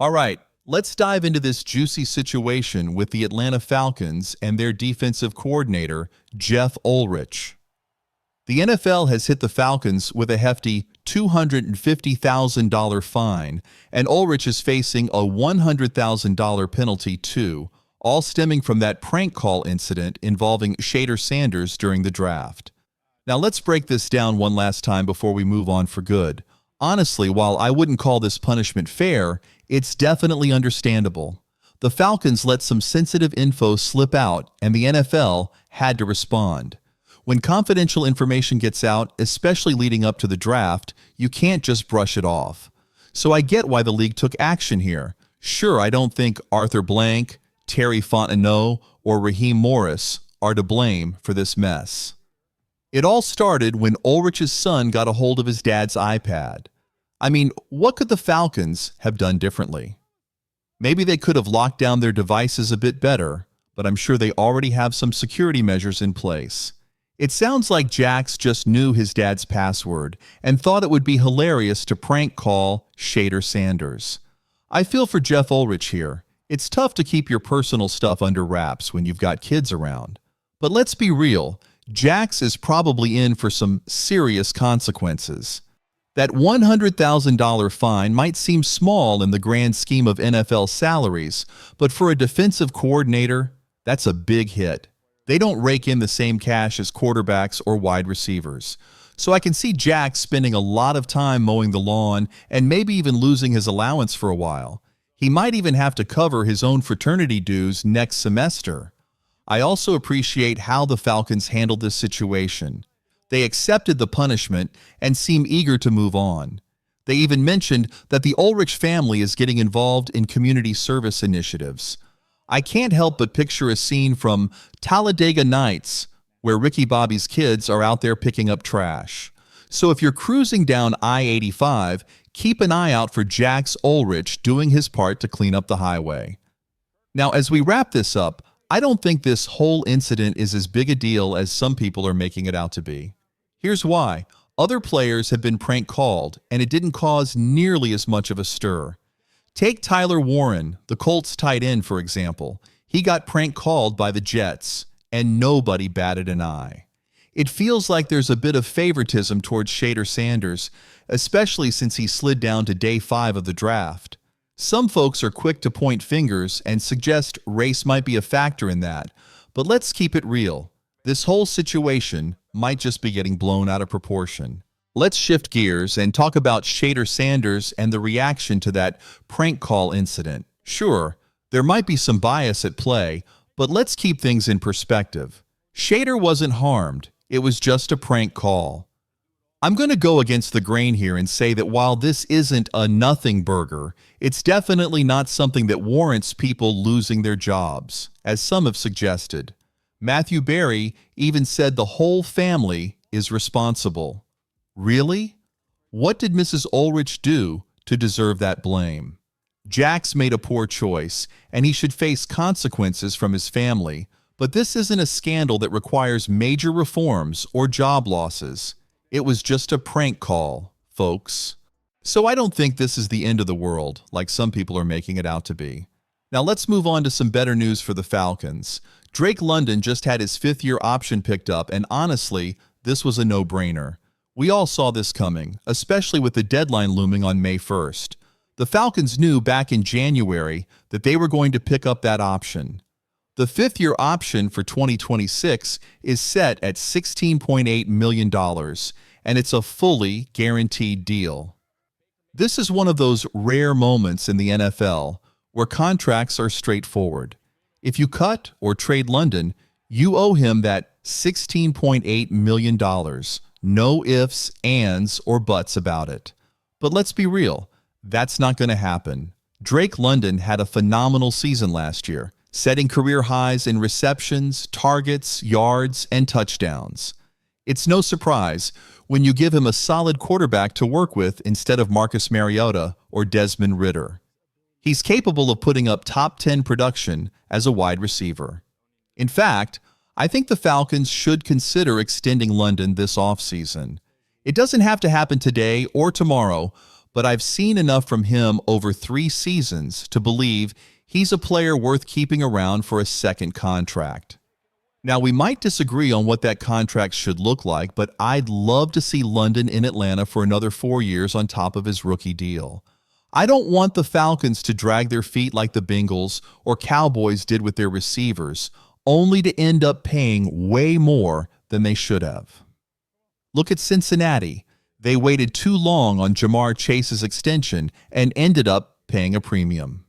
All right, let's dive into this juicy situation with the Atlanta Falcons and their defensive coordinator, Jeff Ulrich. The NFL has hit the Falcons with a hefty $250,000 fine, and Ulrich is facing a $100,000 penalty too, all stemming from that prank call incident involving Shader Sanders during the draft. Now let's break this down one last time before we move on for good. Honestly, while I wouldn't call this punishment fair, it's definitely understandable. The Falcons let some sensitive info slip out, and the NFL had to respond. When confidential information gets out, especially leading up to the draft, you can't just brush it off. So I get why the league took action here. Sure, I don't think Arthur Blank, Terry Fontenot, or Raheem Morris are to blame for this mess. It all started when Ulrich's son got a hold of his dad's iPad. I mean, what could the Falcons have done differently? Maybe they could have locked down their devices a bit better, but I'm sure they already have some security measures in place. It sounds like Jax just knew his dad's password and thought it would be hilarious to prank call Shader Sanders. I feel for Jeff Ulrich here. It's tough to keep your personal stuff under wraps when you've got kids around. But let's be real, Jax is probably in for some serious consequences. That $100,000 fine might seem small in the grand scheme of NFL salaries, but for a defensive coordinator, that's a big hit. They don't rake in the same cash as quarterbacks or wide receivers. So I can see Jax spending a lot of time mowing the lawn and maybe even losing his allowance for a while. He might even have to cover his own fraternity dues next semester. I also appreciate how the Falcons handled this situation. They accepted the punishment and seem eager to move on. They even mentioned that the Ulrich family is getting involved in community service initiatives. I can't help but picture a scene from Talladega Nights where Ricky Bobby's kids are out there picking up trash. So if you're cruising down I-85, keep an eye out for Jax Ulrich doing his part to clean up the highway. Now, as we wrap this up, I don't think this whole incident is as big a deal as some people are making it out to be. Here's why. Other players have been prank called, and it didn't cause nearly as much of a stir. Take Tyler Warren, the Colts tight end, for example. He got prank called by the Jets, and nobody batted an eye. It feels like there's a bit of favoritism towards Shader Sanders, especially since he slid down to day 5 of the draft. Some folks are quick to point fingers and suggest race might be a factor in that, but let's keep it real. This whole situation might just be getting blown out of proportion. Let's shift gears and talk about Shader Sanders and the reaction to that prank call incident. Sure, there might be some bias at play, but let's keep things in perspective. Shader wasn't harmed. It was just a prank call. I'm going to go against the grain here and say that while this isn't a nothing burger, it's definitely not something that warrants people losing their jobs, as some have suggested. Matthew Berry even said the whole family is responsible. Really? What did Mrs. Ulrich do to deserve that blame? Jax made a poor choice, and he should face consequences from his family, but this isn't a scandal that requires major reforms or job losses. It was just a prank call, folks. So I don't think this is the end of the world, like some people are making it out to be. Now let's move on to some better news for the Falcons. Drake London just had his 5th-year option picked up, and honestly, this was a no-brainer. We all saw this coming, especially with the deadline looming on May 1st. The Falcons knew back in January that they were going to pick up that option. The 5th-year option for 2026 is set at $16.8 million, and it's a fully guaranteed deal. This is one of those rare moments in the NFL where contracts are straightforward. If you cut or trade London, you owe him that $16.8 million. No ifs, ands, or buts about it. But let's be real, that's not going to happen. Drake London had a phenomenal season last year, setting career highs in receptions, targets, yards, and touchdowns. It's no surprise when you give him a solid quarterback to work with instead of Marcus Mariota or Desmond Ridder. He's capable of putting up top 10 production as a wide receiver. In fact, I think the Falcons should consider extending London this offseason. It doesn't have to happen today or tomorrow, but I've seen enough from him over 3 seasons to believe he's a player worth keeping around for a second contract. Now, we might disagree on what that contract should look like, but I'd love to see London in Atlanta for another 4 years on top of his rookie deal. I don't want the Falcons to drag their feet like the Bengals or Cowboys did with their receivers, only to end up paying way more than they should have. Look at Cincinnati. They waited too long on Jamar Chase's extension and ended up paying a premium.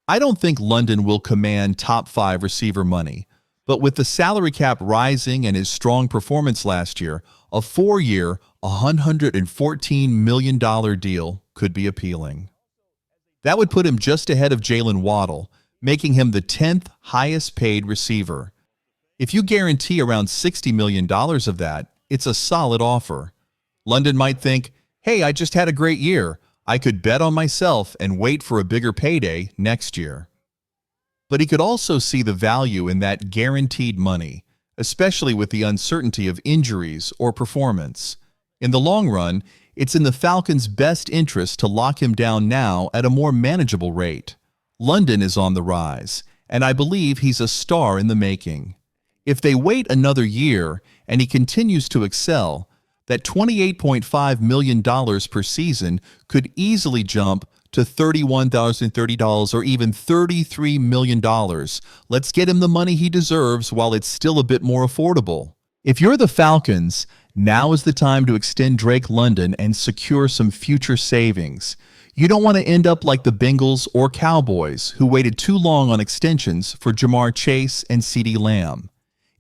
I don't think London will command top 5 receiver money, but with the salary cap rising and his strong performance last year, a 4-year, $114 million deal could be appealing. That would put him just ahead of Jalen Waddle, making him the 10th highest paid receiver. If you guarantee around $60 million of that, it's a solid offer. London might think, hey, I just had a great year. I could bet on myself and wait for a bigger payday next year. But he could also see the value in that guaranteed money, especially with the uncertainty of injuries or performance. In the long run, it's in the Falcons' best interest to lock him down now at a more manageable rate. London is on the rise, and I believe he's a star in the making. If they wait another year and he continues to excel, that $28.5 million per season could easily jump to $31,030 or even $33 million. Let's get him the money he deserves while it's still a bit more affordable. If you're the Falcons, now is the time to extend Drake London and secure some future savings. You don't want to end up like the Bengals or Cowboys, who waited too long on extensions for Jamar Chase and CeeDee Lamb.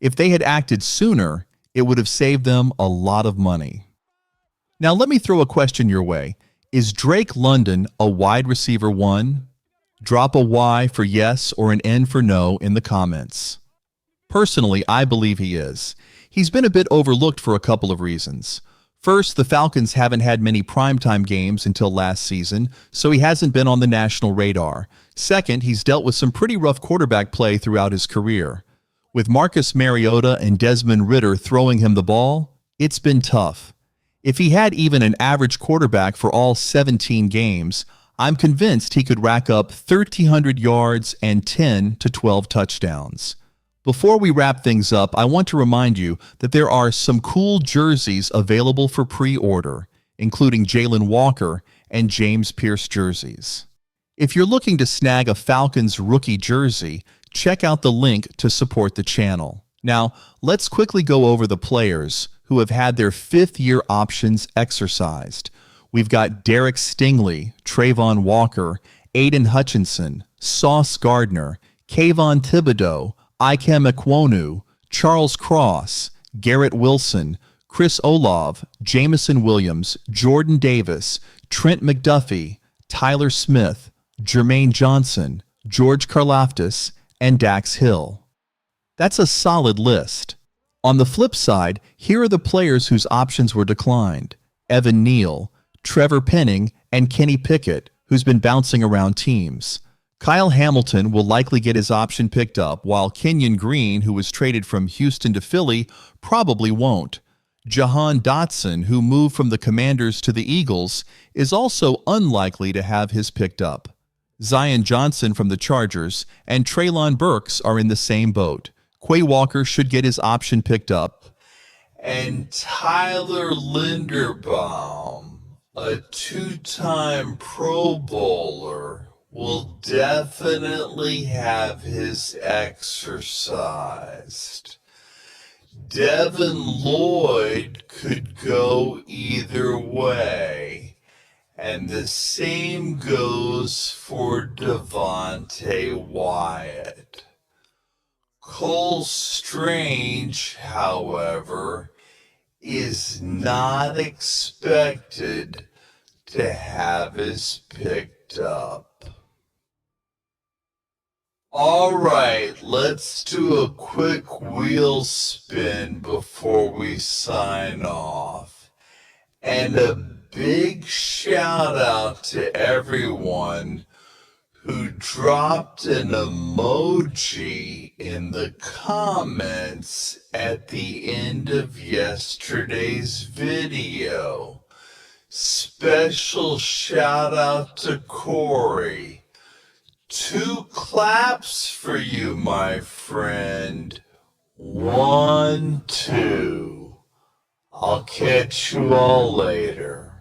If they had acted sooner, it would have saved them a lot of money. Now let me throw a question your way. Is Drake London a wide receiver 1? Drop a Y for yes or an N for no in the comments. Personally, I believe he is. He's been a bit overlooked for a couple of reasons. First, the Falcons haven't had many primetime games until last season, so he hasn't been on the national radar. Second, he's dealt with some pretty rough quarterback play throughout his career. With Marcus Mariota and Desmond Ridder throwing him the ball, it's been tough. If he had even an average quarterback for all 17 games, I'm convinced he could rack up 1,300 yards and 10 to 12 touchdowns. Before we wrap things up, I want to remind you that there are some cool jerseys available for pre-order, including Jalen Walker and James Pierce jerseys. If you're looking to snag a Falcons rookie jersey, check out the link to support the channel. Now, let's quickly go over the players who have had their 5th-year options exercised. We've got Derek Stingley, Trayvon Walker, Aiden Hutchinson, Sauce Gardner, Kayvon Thibodeau, Ikem Ekwonu, Charles Cross, Garrett Wilson, Chris Olave, Jamison Williams, Jordan Davis, Trent McDuffie, Tyler Smith, Jermaine Johnson, George Karlaftis, and Dax Hill. That's a solid list. On the flip side, here are the players whose options were declined: Evan Neal, Trevor Penning, and Kenny Pickett, who's been bouncing around teams. Kyle Hamilton will likely get his option picked up, while Kenyon Green, who was traded from Houston to Philly, probably won't. Jahan Dotson, who moved from the Commanders to the Eagles, is also unlikely to have his picked up. Zion Johnson from the Chargers and Treylon Burks are in the same boat. Quay Walker should get his option picked up. And Tyler Linderbaum, a 2-time Pro Bowler, will definitely have his exercised. Devin Lloyd could go either way, and the same goes for Devontae Wyatt. Cole Strange, however, is not expected to have his picked up. All right, let's do a quick wheel spin before we sign off. And a big shout out to everyone who dropped an emoji in the comments at the end of yesterday's video. Special shout out to Corey. 2 claps for you, my friend. 1, 2. I'll catch you all later.